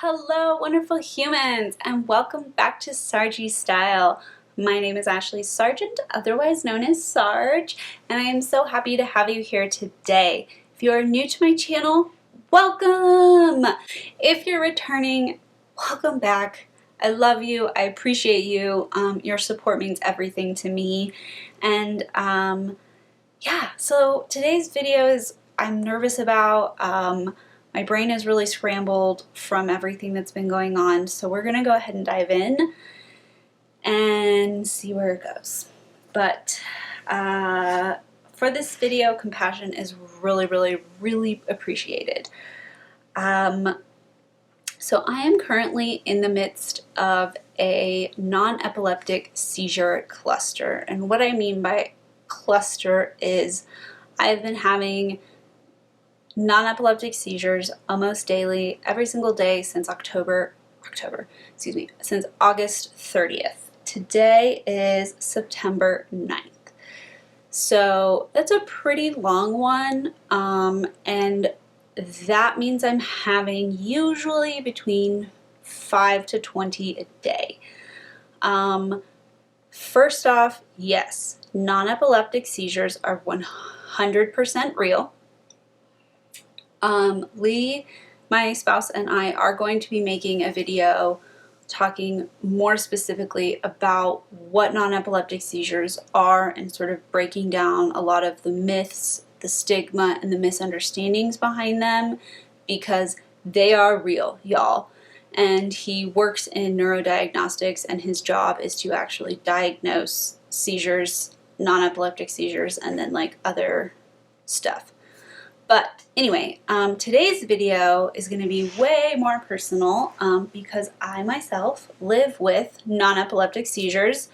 Hello, wonderful humans, and welcome back to Sarge Style. My name is Ashley Sargent, otherwise known as Sarge, and I am so happy to have you here today. If you are new to my channel, welcome! If you're returning, welcome back. I love you. I appreciate you. Your support means everything to me. And yeah, so today's video is I'm nervous about. My brain is really scrambled from everything that's been going on, so we're gonna go ahead and dive in and see where it goes. But for this video, compassion is really appreciated. So I am currently in the midst of a non-epileptic seizure cluster, and what I mean by cluster is I've been having non-epileptic seizures almost daily, every single day since since August 30th. Today is September 9th. So that's a pretty long one, and that means I'm having usually between 5 to 20 a day. First off, yes, non-epileptic seizures are 100% real. Lee, my spouse, and I are going to be making a video talking more specifically about what non-epileptic seizures are and sort of breaking down a lot of the myths, the stigma, and the misunderstandings behind them, because they are real, y'all. And he works in neurodiagnostics, and his job is to actually diagnose seizures, non-epileptic seizures, and then like other stuff. But anyway, today's video is going to be way more personal because I myself live with non-epileptic seizures,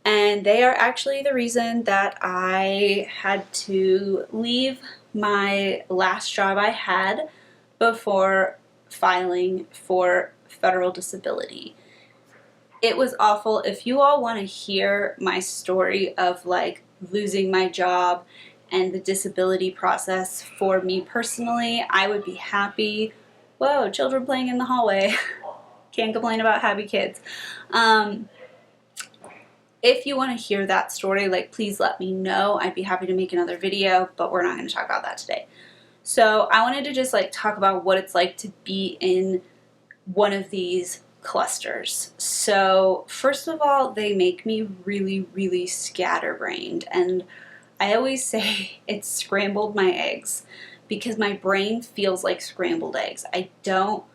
and they are actually the reason that I had to leave my last job I had before filing for federal disability. It was awful. If you all want to hear my story of like losing my job and the disability process for me personally, I would be happy. Whoa, children playing in the hallway. Can't complain about happy kids. If you want to hear that story, like, please let me know. I'd be happy to make another video, but we're not going to talk about that today. So I wanted to just like talk about what it's like to be in one of these clusters. So first of all, they make me really scatterbrained, and I always say it's scrambled my eggs because my brain feels like scrambled eggs. I don't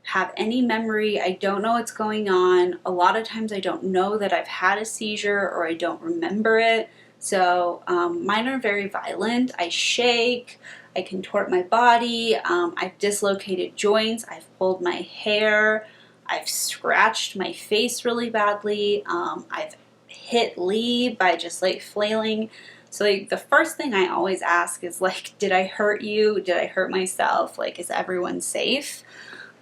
have any memory. I don't know what's going on. A lot of times I don't know that I've had a seizure, or I don't remember it. So mine are very violent. I shake, I contort my body, I've dislocated joints, I've pulled my hair, I've scratched my face really badly, I've hit Lee by just like flailing. So like the first thing I always ask is like, did I hurt you? Did I hurt myself? Like, is everyone safe?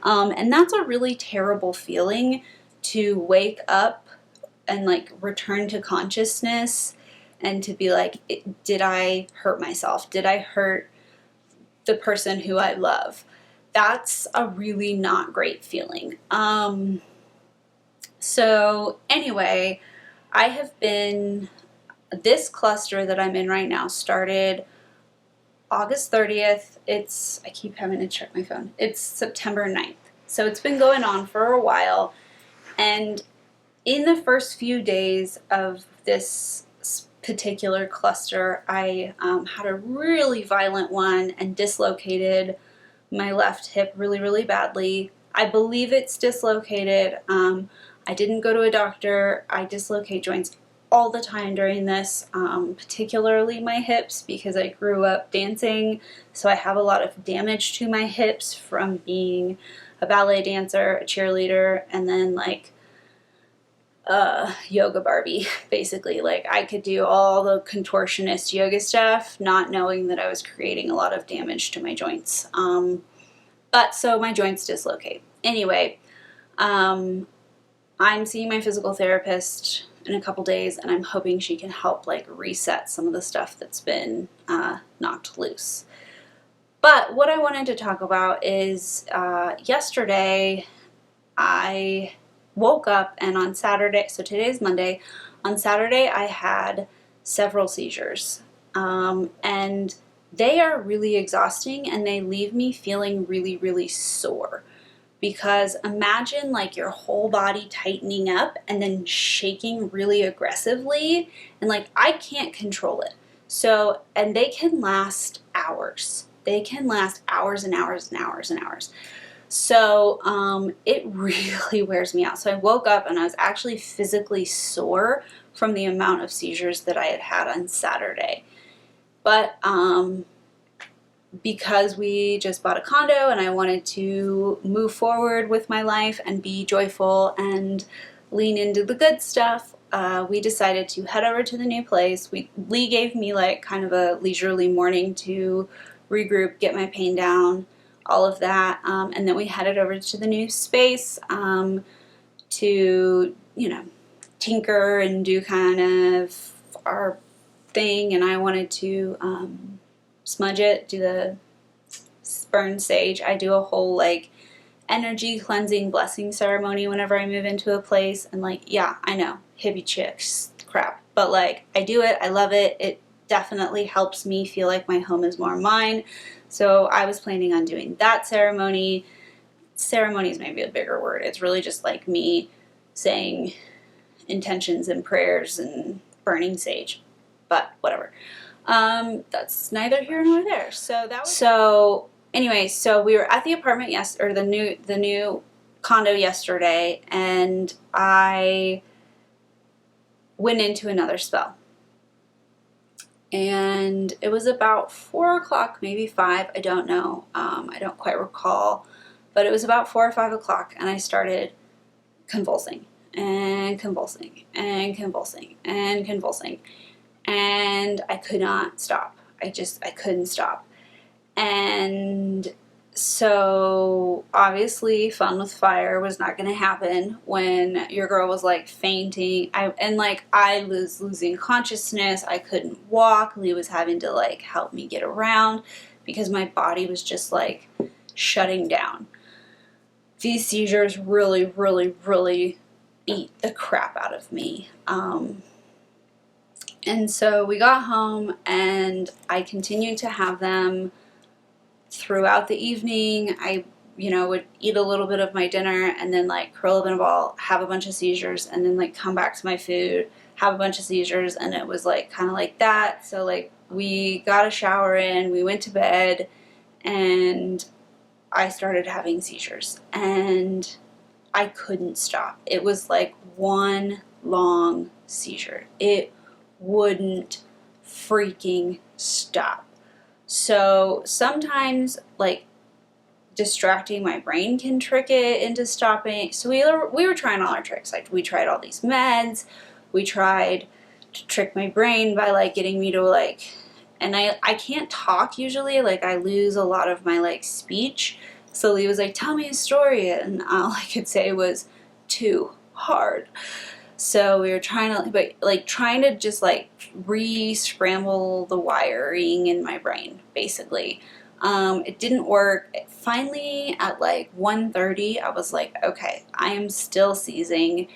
And that's a really terrible feeling, to wake up and like return to consciousness and to be like, did I hurt myself? Did I hurt the person who I love? That's a really not great feeling. So anyway, I have been, this cluster that I'm in right now started August 30th. I keep having to check my phone. It's September 9th. So it's been going on for a while. And in the first few days of this particular cluster, I had a really violent one and dislocated my left hip really badly. I believe it's dislocated. I didn't go to a doctor. I dislocate joints all the time during this, particularly my hips, because I grew up dancing, so I have a lot of damage to my hips from being a ballet dancer, a cheerleader, and then like yoga Barbie, basically. Like, I could do all the contortionist yoga stuff, not knowing that I was creating a lot of damage to my joints. But so my joints dislocate. Anyway, I'm seeing my physical therapist in a couple days, and I'm hoping she can help like reset some of the stuff that's been knocked loose. But what I wanted to talk about is yesterday I woke up, and on Saturday, so today is Monday, on Saturday I had several seizures. And they are really exhausting, and they leave me feeling really, really sore. Because imagine like your whole body tightening up and then shaking really aggressively, and like I can't control it. So, and they can last hours. They can last hours and hours and hours and hours. So it really wears me out. So I woke up and I was actually physically sore from the amount of seizures that I had had on Saturday. But because we just bought a condo and I wanted to move forward with my life and be joyful and lean into the good stuff, we decided to head over to the new place. Lee gave me like kind of a leisurely morning to regroup, get my pain down, all of that, and then we headed over to the new space to, you know, tinker and do kind of our thing. And I wanted to smudge it, do the burn sage. I do a whole like energy cleansing blessing ceremony whenever I move into a place, and like, yeah, I know, hippie chicks crap, but like I do it, I love it. It definitely helps me feel like my home is more mine. So I was planning on doing that ceremony. Ceremony is maybe a bigger word. It's really just like me saying intentions and prayers and burning sage, but whatever. That's neither here nor there. So anyway, so we were at the apartment the new condo yesterday, and I went into another spell. And it was about 4 o'clock, maybe 5, I don't know. I don't quite recall, but it was about 4 or 5 o'clock, and I started convulsing and convulsing and convulsing and convulsing. And I could not stop. I couldn't stop. And so obviously fun with fire was not going to happen when your girl was like fainting. I was losing consciousness. I couldn't walk. Lee was having to like help me get around because my body was just like shutting down. These seizures really, really, really beat the crap out of me. And so we got home, and I continued to have them throughout the evening. I, would eat a little bit of my dinner and then like curl up in a ball, have a bunch of seizures, and then like come back to my food, have a bunch of seizures, and it was like kind of like that. So like we got a shower in, we went to bed, and I started having seizures, and I couldn't stop. It was like one long seizure. It wouldn't freaking stop. So sometimes like distracting my brain can trick it into stopping. So we were trying all our tricks. Like we tried all these meds. We tried to trick my brain by like getting me to like, and I can't talk usually. Like I lose a lot of my like speech. So Lee was like, tell me a story, and all I could say was too hard. So we were trying to just like re-scramble the wiring in my brain, basically. It didn't work. Finally, at like 1:30, I was like, okay, I am still seizing.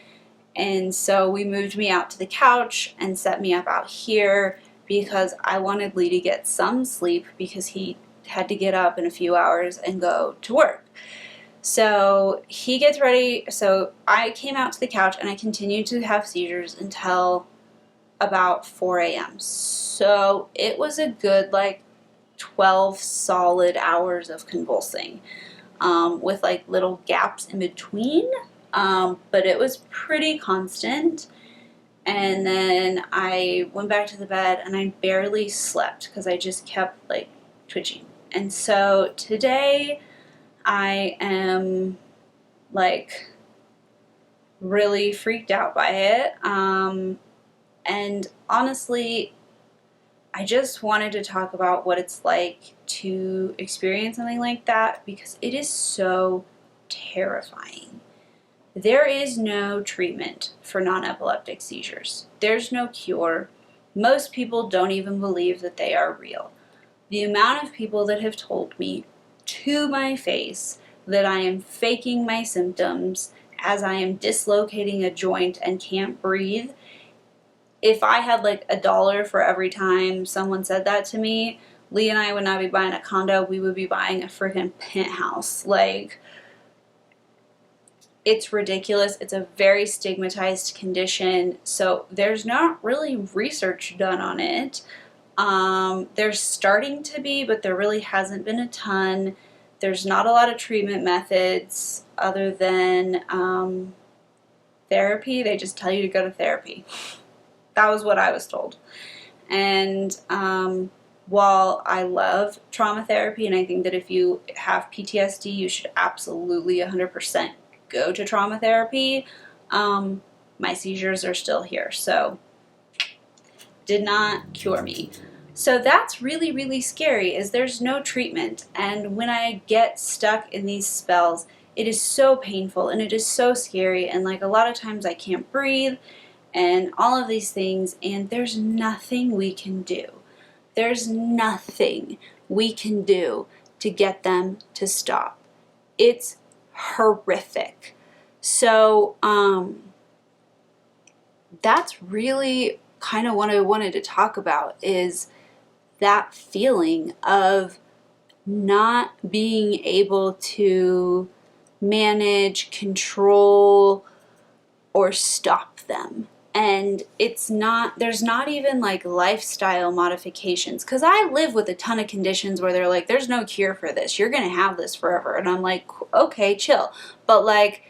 And so we moved me out to the couch and set me up out here because I wanted Lee to get some sleep because he had to get up in a few hours and go to work. So he gets ready. So I came out to the couch and I continued to have seizures until about 4 a.m. So it was a good like 12 solid hours of convulsing with like little gaps in between. But it was pretty constant. And then I went back to the bed and I barely slept because I just kept like twitching. And so today I am like really freaked out by it. And honestly, I just wanted to talk about what it's like to experience something like that because it is so terrifying. There is no treatment for non-epileptic seizures. There's no cure. Most people don't even believe that they are real. The amount of people that have told me to my face that I am faking my symptoms as I am dislocating a joint and can't breathe. If I had like $1 for every time someone said that to me, Lee and I would not be buying a condo, we would be buying a freaking penthouse. Like, it's ridiculous. It's a very stigmatized condition, so there's not really research done on it. There's starting to be, but there really hasn't been a ton. There's not a lot of treatment methods other than therapy. They just tell you to go to therapy. That was what I was told. And while I love trauma therapy, and I think that if you have PTSD, you should absolutely 100% go to trauma therapy, my seizures are still here. So did not cure me. So that's really, really scary, is there's no treatment. And when I get stuck in these spells, it is so painful and it is so scary. And like a lot of times I can't breathe and all of these things, and there's nothing we can do. There's nothing we can do to get them to stop. It's horrific. So that's really kind of what I wanted to talk about, is that feeling of not being able to manage, control, or stop them. And it's not, there's not even like lifestyle modifications, because I live with a ton of conditions where they're like, there's no cure for this, you're gonna have this forever. And I'm like, okay, chill. But like,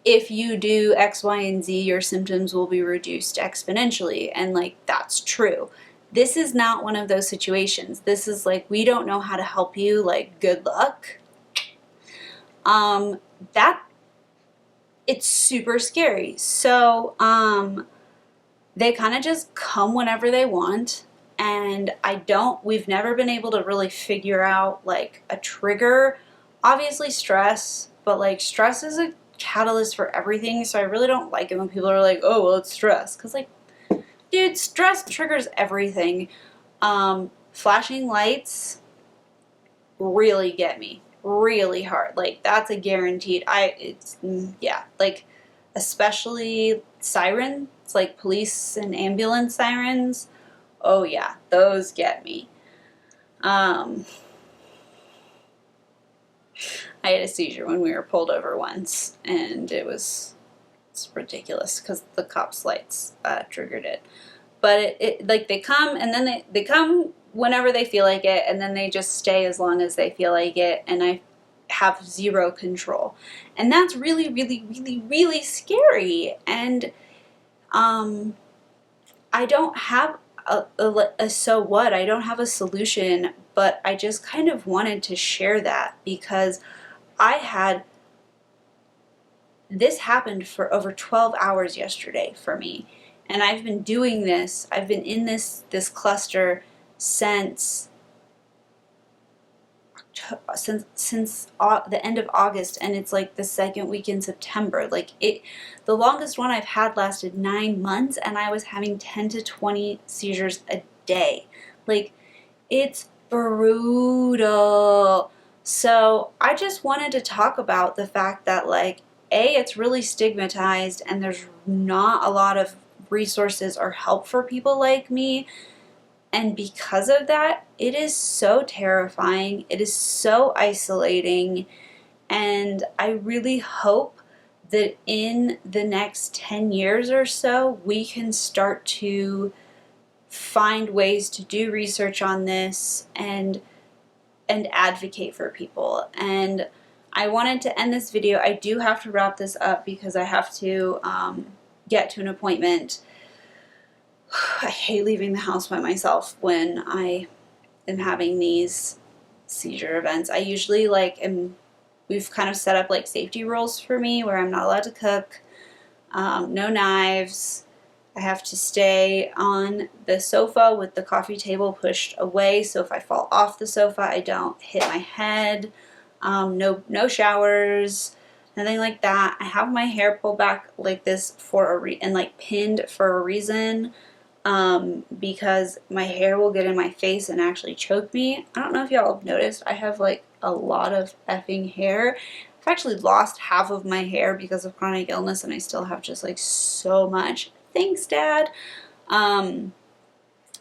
if you do X, Y, and Z, your symptoms will be reduced exponentially. And like, that's true. This is not one of those situations. This is like, we don't know how to help you, like, good luck. It's super scary. So they kind of just come whenever they want. And we've never been able to really figure out like a trigger. Obviously stress, but like stress is a catalyst for everything. So I really don't like it when people are like, oh, well, it's stress. Because like, dude, stress triggers everything. Flashing lights really get me really hard. Like, that's a guaranteed. Yeah, like, especially sirens, like police and ambulance sirens. Oh yeah, those get me. I had a seizure when we were pulled over once, and it's ridiculous because the cops' lights triggered it. But it like, they come, and then they come whenever they feel like it, and then they just stay as long as they feel like it, and I have zero control. And that's really, really, really, really scary. And I don't have a so what, I don't have a solution, but I just kind of wanted to share that, because this happened for over 12 hours yesterday for me. And I've been doing this, I've been in this cluster since the end of August, and it's like the second week in September. Like, the longest one I've had lasted 9 months, and I was having 10 to 20 seizures a day. Like, it's brutal. So I just wanted to talk about the fact that, like, it's really stigmatized, and there's not a lot of resources or help for people like me. And because of that, it is so terrifying. It is so isolating. And I really hope that in the next 10 years or so, we can start to find ways to do research on this and advocate for people. And I wanted to end this video. I do have to wrap this up because I have to get to an appointment. I hate leaving the house by myself when I am having these seizure events. I usually we've kind of set up like safety rules for me where I'm not allowed to cook, no knives. I have to stay on the sofa with the coffee table pushed away, so if I fall off the sofa, I don't hit my head. No showers, nothing like that. I have my hair pulled back like this and like pinned for a reason. because my hair will get in my face and actually choke me. I don't know if y'all have noticed, I have like a lot of effing hair. I've actually lost half of my hair because of chronic illness, and I still have just like so much. Thanks, Dad.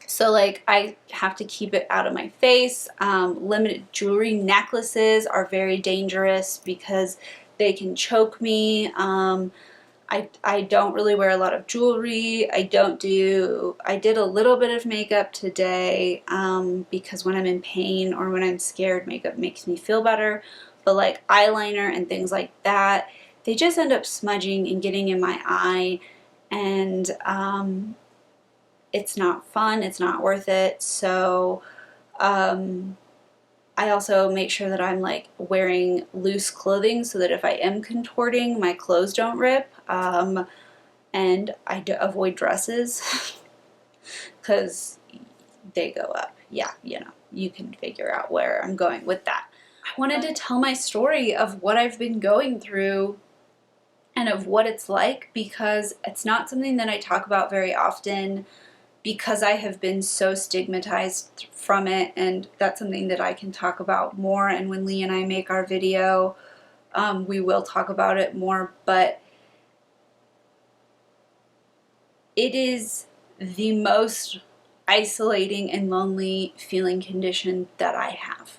So like I have to keep it out of my face. Limited jewelry, necklaces are very dangerous because they can choke me. I don't really wear a lot of jewelry. I did a little bit of makeup today because when I'm in pain or when I'm scared, makeup makes me feel better. But like eyeliner and things like that, they just end up smudging and getting in my eye, and it's not fun, it's not worth it. So I also make sure that I'm like wearing loose clothing so that if I am contorting, my clothes don't rip. And I avoid dresses because they go up. Yeah, you know, you can figure out where I'm going with that. I wanted to tell my story of what I've been going through and of what it's like, because it's not something that I talk about very often because I have been so stigmatized from it, and that's something that I can talk about more. And when Lee and I make our video, we will talk about it more, but it is the most isolating and lonely feeling condition that I have.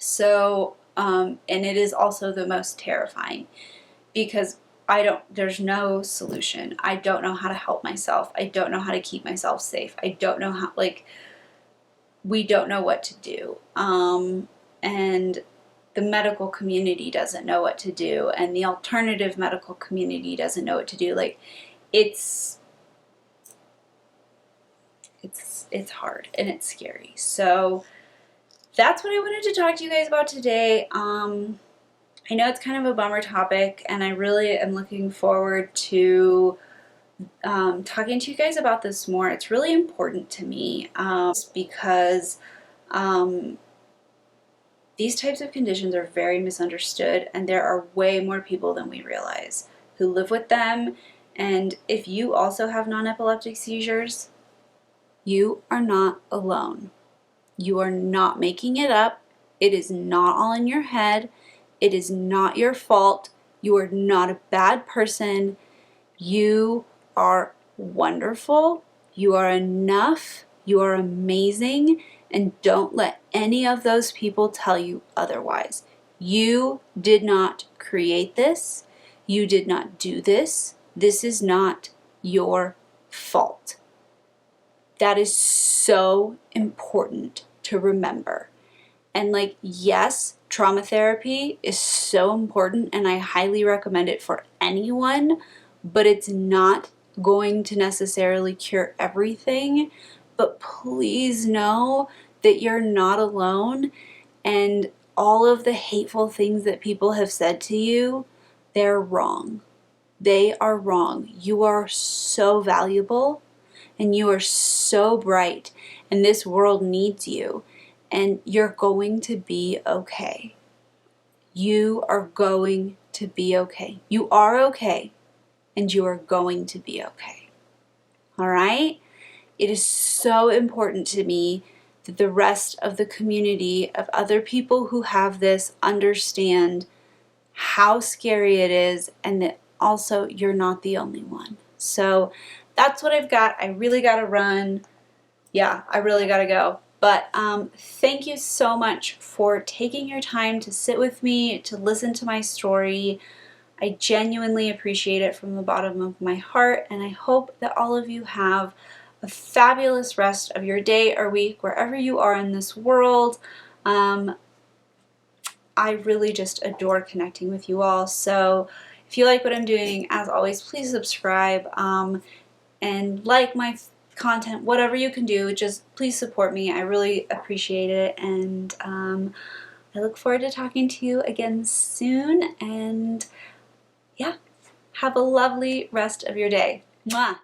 So, and it is also the most terrifying because there's no solution. I don't know how to help myself. I don't know how to keep myself safe. I don't know how, like, we don't know what to do. And the medical community doesn't know what to do, and the alternative medical community doesn't know what to do. Like, it's hard and it's scary. So that's what I wanted to talk to you guys about today. I know it's kind of a bummer topic, and I really am looking forward to talking to you guys about this more. It's really important to me because these types of conditions are very misunderstood, and there are way more people than we realize who live with them. And if you also have non-epileptic seizures, you are not alone. You are not making it up. It is not all in your head. It is not your fault. You are not a bad person. You are wonderful. You are enough. You are amazing. And don't let any of those people tell you otherwise. You did not create this. You did not do this. This is not your fault. That is so important to remember. And like, yes, trauma therapy is so important, and I highly recommend it for anyone, but it's not going to necessarily cure everything. But please know that you're not alone, and all of the hateful things that people have said to you, they're wrong. They are wrong. You are so valuable, and you are so bright, and this world needs you, and you're going to be okay. You are going to be okay. You are okay, and you are going to be okay. All right? It is so important to me that the rest of the community of other people who have this understand how scary it is, and that also you're not the only one. So that's what I've got. I really got to run. Yeah, I really got to go. But thank you so much for taking your time to sit with me, to listen to my story. I genuinely appreciate it from the bottom of my heart, and I hope that all of you have a fabulous rest of your day or week, wherever you are in this world. I really just adore connecting with you all. So if you like what I'm doing, as always, please subscribe and like my content, whatever you can do. Just please support me. I really appreciate it, and I look forward to talking to you again soon. And yeah, have a lovely rest of your day. Mwah!